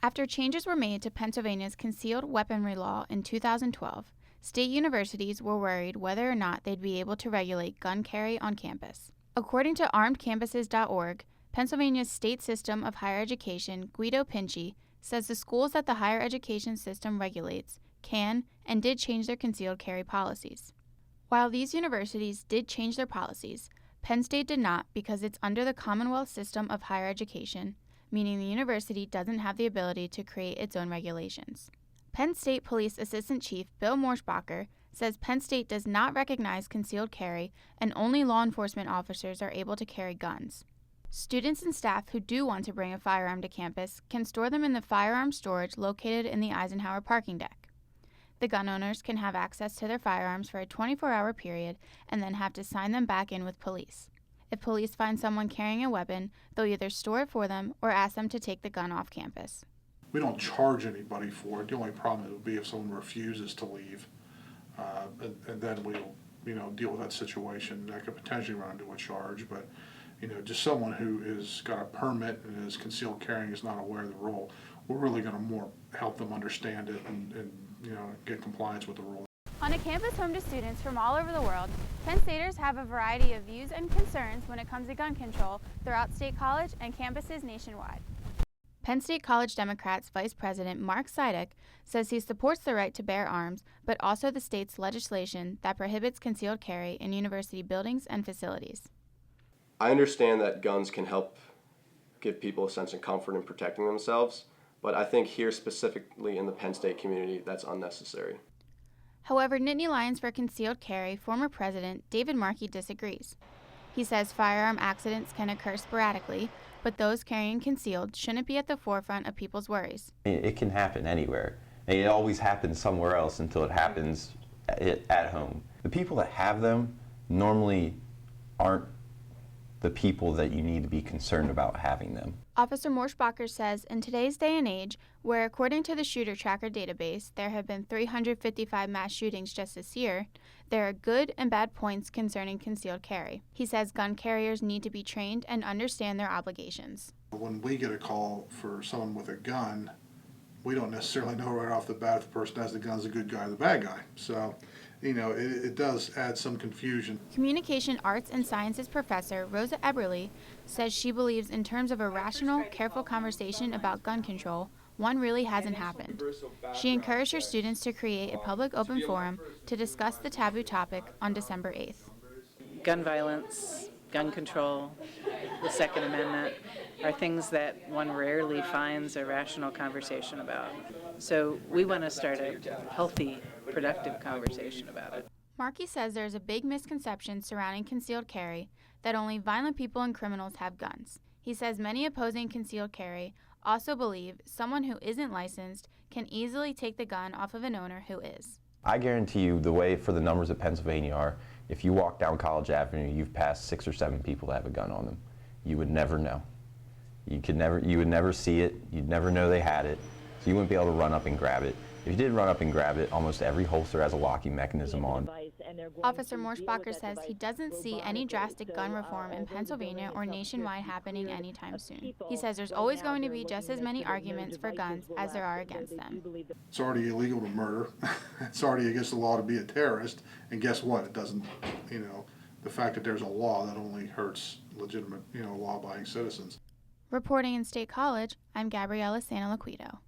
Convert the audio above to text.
After changes were made to Pennsylvania's concealed weaponry law in 2012, state universities were worried whether or not they'd be able to regulate gun carry on campus. According to ArmedCampuses.org, Pennsylvania's state system of higher education, Guido Pinci, says the schools that the higher education system regulates can and did change their concealed carry policies. While these universities did change their policies, Penn State did not because it's under the Commonwealth system of higher education, meaning the university doesn't have the ability to create its own regulations. Penn State Police Assistant Chief Bill Morschbacher says Penn State does not recognize concealed carry and only law enforcement officers are able to carry guns. Students and staff who do want to bring a firearm to campus can store them in the firearm storage located in the Eisenhower parking deck. The gun owners can have access to their firearms for a 24-hour period and then have to sign them back in with police. If police find someone carrying a weapon, they'll either store it for them or ask them to take the gun off campus. We don't charge anybody for it. The only problem would be if someone refuses to leave, and then we'll, deal with that situation. That could potentially run into a charge, but just someone who has got a permit and is concealed carrying is not aware of the rule. We're really going to more help them understand it and get compliance with the rule. On a campus home to students from all over the world, Penn Staters have a variety of views and concerns when it comes to gun control throughout State College and campuses nationwide. Penn State College Democrats Vice President Mark Sidek says he supports the right to bear arms, but also the state's legislation that prohibits concealed carry in university buildings and facilities. I understand that guns can help give people a sense of comfort in protecting themselves, but I think here specifically in the Penn State community, that's unnecessary. However, Nittany Lions for Concealed Carry former president David Markey disagrees. He says firearm accidents can occur sporadically, but those carrying concealed shouldn't be at the forefront of people's worries. It can happen anywhere. It always happens somewhere else until it happens at home. The people that have them normally aren't the people that you need to be concerned about having them. Officer Morschbacher says in today's day and age, where according to the Shooter Tracker database, there have been 355 mass shootings just this year, there are good and bad points concerning concealed carry. He says gun carriers need to be trained and understand their obligations. When we get a call for someone with a gun, we don't necessarily know right off the bat if the person has the gun is the good guy or the bad guy. So, it does add some confusion. Communication Arts and Sciences professor Rosa Eberly says she believes in terms of a rational, careful conversation about gun control, one really hasn't happened. She encouraged her students to create a public open forum to discuss the taboo topic on December 8th. Gun violence, gun control, the Second Amendment are things that one rarely finds a rational conversation about. So we want to start a healthy, productive conversation about it. Markey says there's a big misconception surrounding concealed carry that only violent people and criminals have guns. He says many opposing concealed carry also believe someone who isn't licensed can easily take the gun off of an owner who is. I guarantee you the way for the numbers of Pennsylvania are, if you walk down College Avenue, you've passed 6 or 7 people that have a gun on them. You would never know. You would never see it. You'd never know they had it. So you wouldn't be able to run up and grab it. If you did run up and grab it, almost every holster has a locking mechanism on. Officer Morschbacher says he doesn't see any drastic gun reform in Pennsylvania or nationwide happening anytime soon. He says there's always going to be just as many arguments for guns as there are against them. It's already illegal to murder. It's already against the law to be a terrorist. And guess what? It doesn't, the fact that there's a law that only hurts legitimate, law-abiding citizens. Reporting in State College, I'm Gabriella Santalaquido.